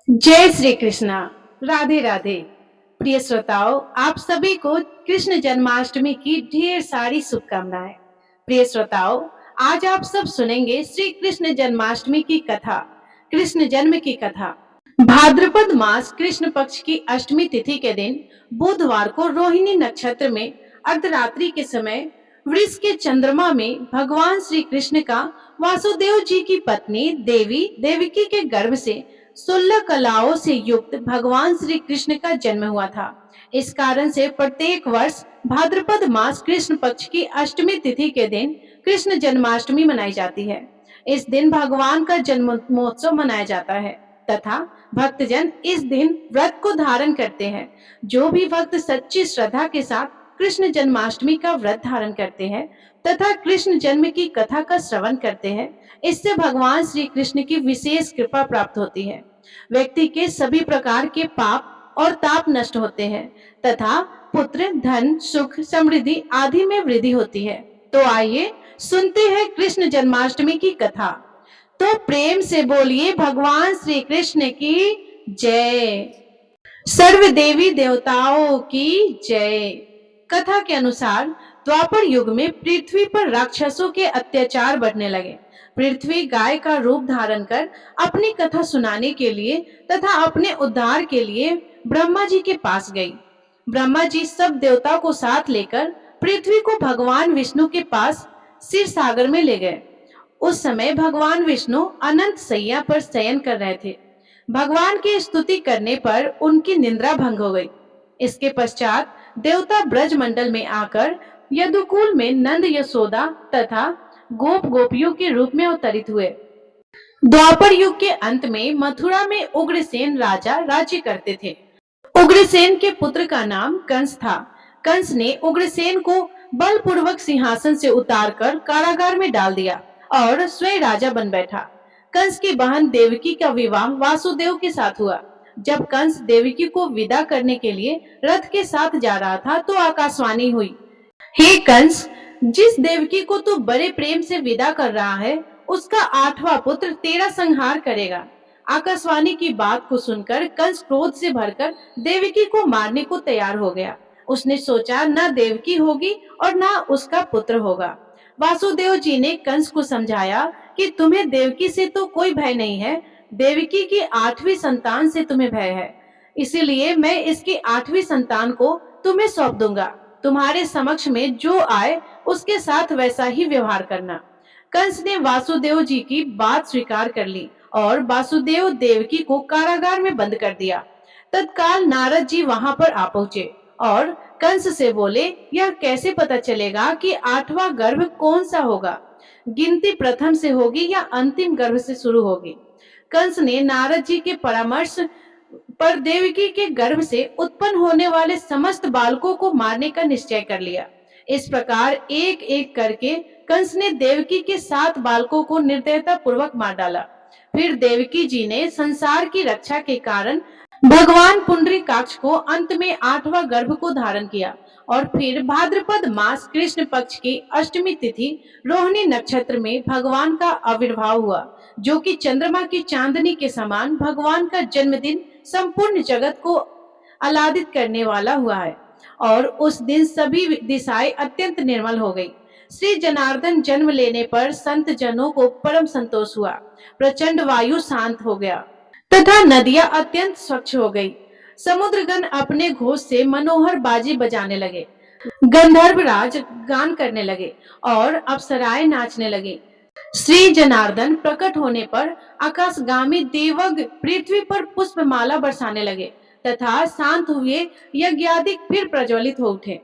जय श्री कृष्णा। राधे राधे। प्रिय श्रोताओं, आप सभी को कृष्ण जन्माष्टमी की ढेर सारी शुभकामनाएं। प्रिय श्रोताओं, आज आप सब सुनेंगे श्री कृष्ण जन्माष्टमी की कथा, कृष्ण जन्म की कथा। भाद्रपद मास कृष्ण पक्ष की अष्टमी तिथि के दिन बुधवार को रोहिणी नक्षत्र में अर्धरात्रि के समय वृष के चंद्रमा में भगवान श्री कृष्ण का वासुदेव जी की पत्नी देवी देवकी के गर्भ से 16 कलाओं से युक्त भगवान श्री कृष्ण का जन्म हुआ था। इस कारण से प्रत्येक वर्ष भाद्रपद मास कृष्ण पक्ष की अष्टमी तिथि के दिन कृष्ण जन्माष्टमी मनाई जाती है। इस दिन भगवान का जन्म महोत्सव मनाया जाता है तथा भक्तजन इस दिन व्रत को धारण करते हैं। जो भी भक्त सच्ची श्रद्धा के साथ कृष्ण जन्माष्टमी का व्रत धारण करते हैं तथा कृष्ण जन्म की कथा का श्रवण करते हैं, इससे भगवान श्री कृष्ण की विशेष कृपा प्राप्त होती है। व्यक्ति के सभी प्रकार के पाप और ताप नष्ट होते हैं तथा पुत्र, धन, सुख, समृद्धि आदि में वृद्धि होती है। तो आइए सुनते हैं कृष्ण जन्माष्टमी की कथा। तो प्रेम से बोलिए भगवान श्री कृष्ण की जय। सर्व देवी देवताओं की जय। कथा के अनुसार द्वापर युग में पृथ्वी पर राक्षसों के अत्याचार बढ़ने लगे। पृथ्वी गाय का रूप धारण कर अपनी कथा सुनाने के लिए तथा अपने उद्धार के लिए ब्रह्मा जी के पास गई। ब्रह्मा जी सब देवताओं को साथ लेकर पृथ्वी को भगवान विष्णु के पास क्षीर सागर में ले गए। उस समय भगवान विष्णु अनंत सैया पर शयन कर रहे थे। भगवान की स्तुति करने पर उनकी निद्रा भंग हो गई। इसके पश्चात देवता ब्रज मंडल में आकर यदुकुल में नंद, यशोदा तथा गोप गोपियों के रूप में अवतरित हुए। द्वापर युग के अंत में मथुरा में उग्रसेन राजा राज्य करते थे। उग्रसेन के पुत्र का नाम कंस था। कंस ने उग्रसेन को बलपूर्वक सिंहासन से उतारकर कारागार में डाल दिया और स्वयं राजा बन बैठा। कंस की बहन देवकी का विवाह वासुदेव के साथ हुआ। जब कंस देवकी को विदा करने के लिए रथ के साथ जा रहा था तो आकाशवाणी हुई, हे कंस, जिस देवकी को तू बड़े प्रेम से विदा कर रहा है उसका 8वां पुत्र तेरा संहार करेगा। आकाशवाणी की बात को सुनकर कंस क्रोध से भरकर देवकी को मारने को तैयार हो गया। उसने सोचा न देवकी होगी और न उसका पुत्र होगा। वासुदेव जी ने कंस को समझाया कि तुम्हें देवकी से तो कोई भय नहीं है, देवकी की 8वीं संतान से तुम्हें भय है। इसीलिए मैं इसकी 8वीं संतान को तुम्हें सौंप दूंगा। तुम्हारे समक्ष में जो आए उसके साथ वैसा ही व्यवहार करना। कंस ने वासुदेव जी की बात स्वीकार कर ली और वासुदेव देवकी को कारागार में बंद कर दिया। तत्काल नारद जी वहां पर आ पहुंचे और कंस से बोले, यह कैसे पता चलेगा कि 8वां गर्भ कौन सा होगा? गिनती प्रथम से होगी या अंतिम गर्भ से शुरू होगी? कंस ने नारद जी के परामर्श पर देवकी के गर्भ से उत्पन्न होने वाले समस्त बालकों को मारने का निश्चय कर लिया। इस प्रकार एक एक करके कंस ने देवकी के 7 बालकों को निर्दयता पूर्वक मार डाला। फिर देवकी जी ने संसार की रक्षा के कारण भगवान पुंडरीकाक्ष को अंत में 8वां गर्भ को धारण किया और फिर भाद्रपद मास कृष्ण पक्ष की अष्टमी तिथि रोहिणी नक्षत्र में भगवान का आविर्भाव हुआ, जो कि चंद्रमा की चांदनी के समान भगवान का जन्मदिन संपूर्ण जगत को आह्लादित करने वाला हुआ है। और उस दिन सभी दिशाएं अत्यंत निर्मल हो गई। श्री जनार्दन जन्म लेने पर संत जनों को परम संतोष हुआ। प्रचंड वायु शांत हो गया तथा नदियां अत्यंत स्वच्छ हो गई। समुद्रगण अपने घोष से मनोहर बाजी बजाने लगे। गंधर्वराज गान करने लगे और अप्सराएं नाचने लगे। श्री जनार्दन प्रकट होने पर आकाशगामी देवग पृथ्वी पर पुष्पमाला बरसाने लगे तथा शांत हुए यज्ञादिक फिर प्रज्वलित हो उठे।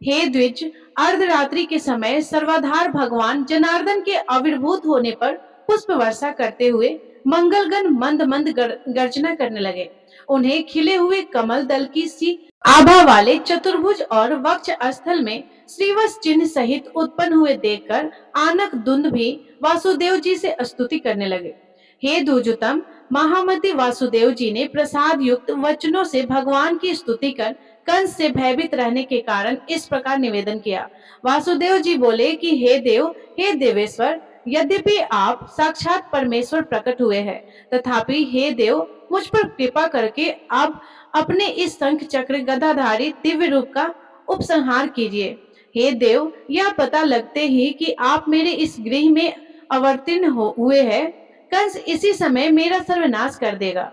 हे द्विज, अर्धरात्रि के समय सर्वाधार भगवान जनार्दन के आविर्भूत होने पर पुष्प वर्षा करते हुए मंगलगण मंद मंद गर्जना करने लगे। उन्हें खिले हुए कमल दल की सी आभा वाले चतुर्भुज और वक्ष स्थल में श्रीवत्स चिन्ह सहित उत्पन्न हुए देखकर आनक धुंध भी वासुदेव जी से स्तुति करने लगे। हे द्विजोत्तम, महामती वासुदेव जी ने प्रसाद युक्त वचनों से भगवान की स्तुति कर कंस से भयभीत रहने के कारण इस प्रकार निवेदन किया। वासुदेव जी बोले कि हे देव, हे देवेश्वर, यद्यपि आप साक्षात परमेश्वर प्रकट हुए हैं, तथापि हे देव, मुझ पर कृपा करके अब अपने इस शंख चक्र गदाधारी दिव्य रूप का उपसंहार कीजिए। हे देव, यह पता लगते ही कि आप मेरे इस गृह में अवतीर्ण हुए हैं, कंस इसी समय मेरा सर्वनाश कर देगा।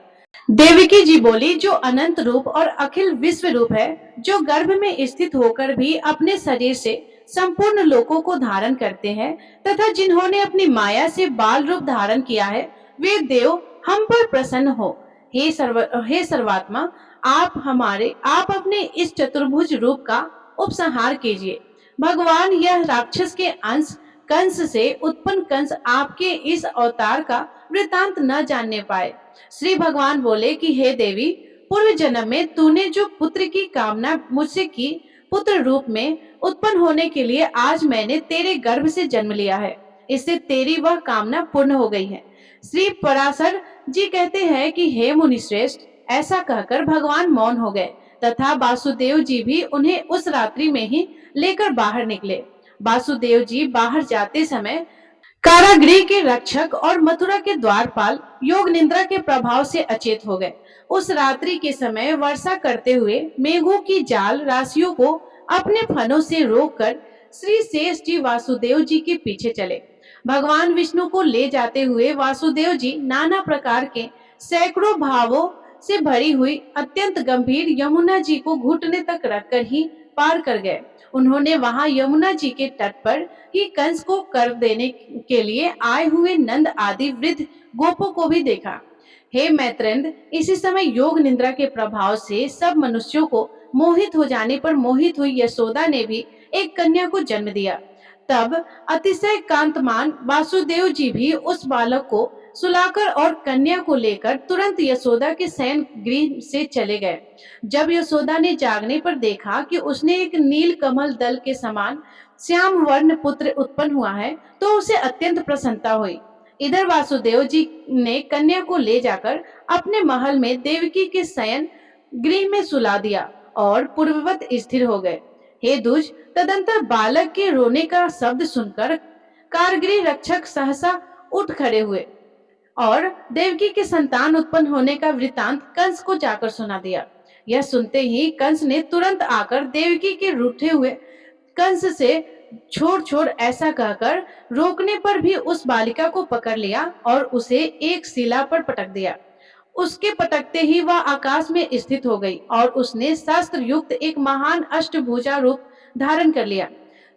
देवकी जी बोली, जो अनंत रूप और अखिल विश्व रूप है, जो गर्भ में स्थित होकर भी अपने शरीर से संपूर्ण लोकों को धारण करते हैं तथा जिन्होंने अपनी माया से बाल रूप धारण किया है, वे देव हम पर प्रसन्न हो। हे सर्वात्मा, आप अपने इस चतुर्भुज रूप का उपसंहार कीजिए। भगवान, यह राक्षस के अंश कंस से उत्पन्न कंस आपके इस अवतार का वृतांत न जानने पाए। श्री भगवान बोले कि हे देवी, पूर्व जन्म में तूने जो पुत्र की कामना मुझसे की, पुत्र रूप में उत्पन्न होने के लिए आज मैंने तेरे गर्भ से जन्म लिया है। इससे तेरी वह कामना पूर्ण हो गई है। श्री पराशर जी कहते हैं कि हे मुनिश्रेष्ठ, ऐसा कहकर भगवान मौन हो गए तथा वासुदेव जी भी उन्हें उस रात्रि में ही लेकर बाहर निकले। वासुदेव जी बाहर जाते समय कारागृह के रक्षक और मथुरा के द्वारपाल योग निद्रा के प्रभाव से अचेत हो गए। उस रात्रि के समय वर्षा करते हुए मेघों की जाल राशियों को अपने फनों से रोककर श्री शेष जी वासुदेव जी के पीछे चले। भगवान विष्णु को ले जाते हुए वासुदेव जी नाना प्रकार के सैकड़ों भावों से भरी हुई अत्यंत गंभीर यमुना जी को घुटने तक रखकर ही पार कर गए। उन्होंने वहां यमुना जी के तट पर ही कंस को कर देने के लिए आए हुए नंद आदि वृद्ध गोपों को भी देखा। हे मैत्रेंद्र, इसी समय योग निद्रा के प्रभाव से सब मनुष्यों को मोहित हो जाने पर मोहित हुई यशोदा ने भी एक कन्या को जन्म दिया। तब अतिशय कांतमान वासुदेव जी भी उस बालक को सुलाकर और कन्या को लेकर तुरंत यशोदा के शयन गृह से चले गए। जब यशोदा ने जागने पर देखा कि उसने एक नील कमल दल के समान श्याम वर्ण पुत्र उत्पन्न हुआ है, तो उसे अत्यंत प्रसन्नता हुई। इधर वासुदेव जी ने कन्या को ले जाकर अपने महल में देवकी के शयन गृह में सुला दिया और पूर्ववत स्थिर हो गए। हे दुज, तदंतर बालक के रोने का शब्द सुनकर कारगृह रक्षक सहसा उठ खड़े हुए और देवकी के संतान उत्पन्न होने का वृतांत कंस को जाकर सुना दिया। यह सुनते ही कंस ने तुरंत आकर देवकी के रूठे हुए कंस से छोड़ छोड़ ऐसा कहकर रोकने पर भी उस बालिका को पकड़ लिया और उसे एक शिला पर पटक दिया। उसके पटकते ही वह आकाश में स्थित हो गई और उसने शस्त्र युक्त एक महान अष्टभुजा रूप धारण कर लिया।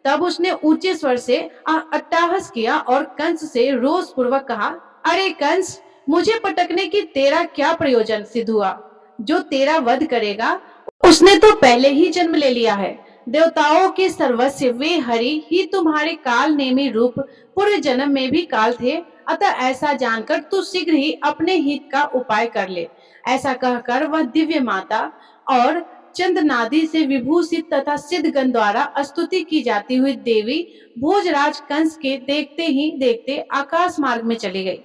तब उसने ऊंचे स्वर से अट्टहास किया और कंस से रोष पूर्वक कहा, अरे कंस, मुझे पटकने की तेरा क्या प्रयोजन सिद्ध हुआ? जो तेरा वध करेगा उसने तो पहले ही जन्म ले लिया है। देवताओं के सर्वस्व वे हरि ही तुम्हारे काल नेमी रूप पूर्व जन्म में भी काल थे, अतः ऐसा जानकर तू शीघ्र ही अपने हित का उपाय कर ले। ऐसा कहकर वह दिव्य माता और चंद्रनादि से विभूषित तथा सिद्धगण द्वारा स्तुति की जाती हुई देवी भोजराज कंस के देखते ही देखते आकाश मार्ग में चली गई।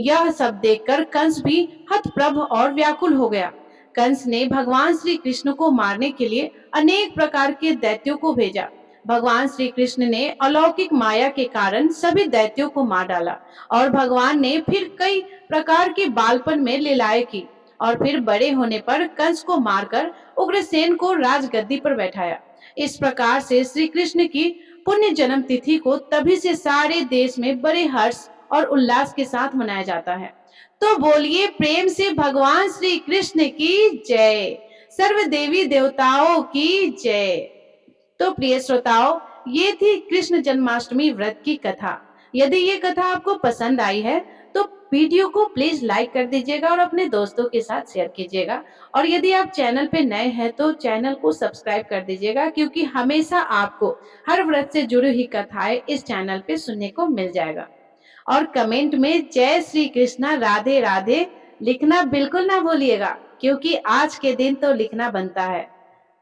यह सब देखकर कंस भी हतप्रभ और व्याकुल हो गया। कंस ने भगवान श्री कृष्ण को मारने के लिए अनेक प्रकार के दैत्यों को भेजा। भगवान श्री कृष्ण ने अलौकिक माया के कारण सभी दैत्यों को मार डाला और भगवान ने फिर कई प्रकार के बालपन में लीलाएं की और फिर बड़े होने पर कंस को मारकर उग्रसेन को राजगद्दी पर बैठाया। इस प्रकार से श्री कृष्ण की पुण्य जन्म तिथि को तभी से सारे देश में बड़े हर्ष और उल्लास के साथ मनाया जाता है। तो बोलिए प्रेम से भगवान श्री कृष्ण की जय, सर्व देवी देवताओं की जय। तो प्रिय श्रोताओं, ये थी कृष्ण जन्माष्टमी व्रत की कथा। यदि ये कथा आपको पसंद आई है तो वीडियो को प्लीज लाइक कर दीजिएगा और अपने दोस्तों के साथ शेयर कीजिएगा। और यदि आप चैनल पे नए हैं तो चैनल को सब्सक्राइब कर दीजिएगा, क्योंकि हमेशा आपको हर व्रत से जुड़ी हुई कथाएं इस चैनल पे सुनने को मिल जाएगा। और कमेंट में जय श्री कृष्णा राधे राधे लिखना बिल्कुल ना भूलिएगा, क्योंकि आज के दिन तो लिखना बनता है।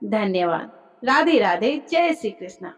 धन्यवाद। राधे राधे, जय श्री कृष्णा।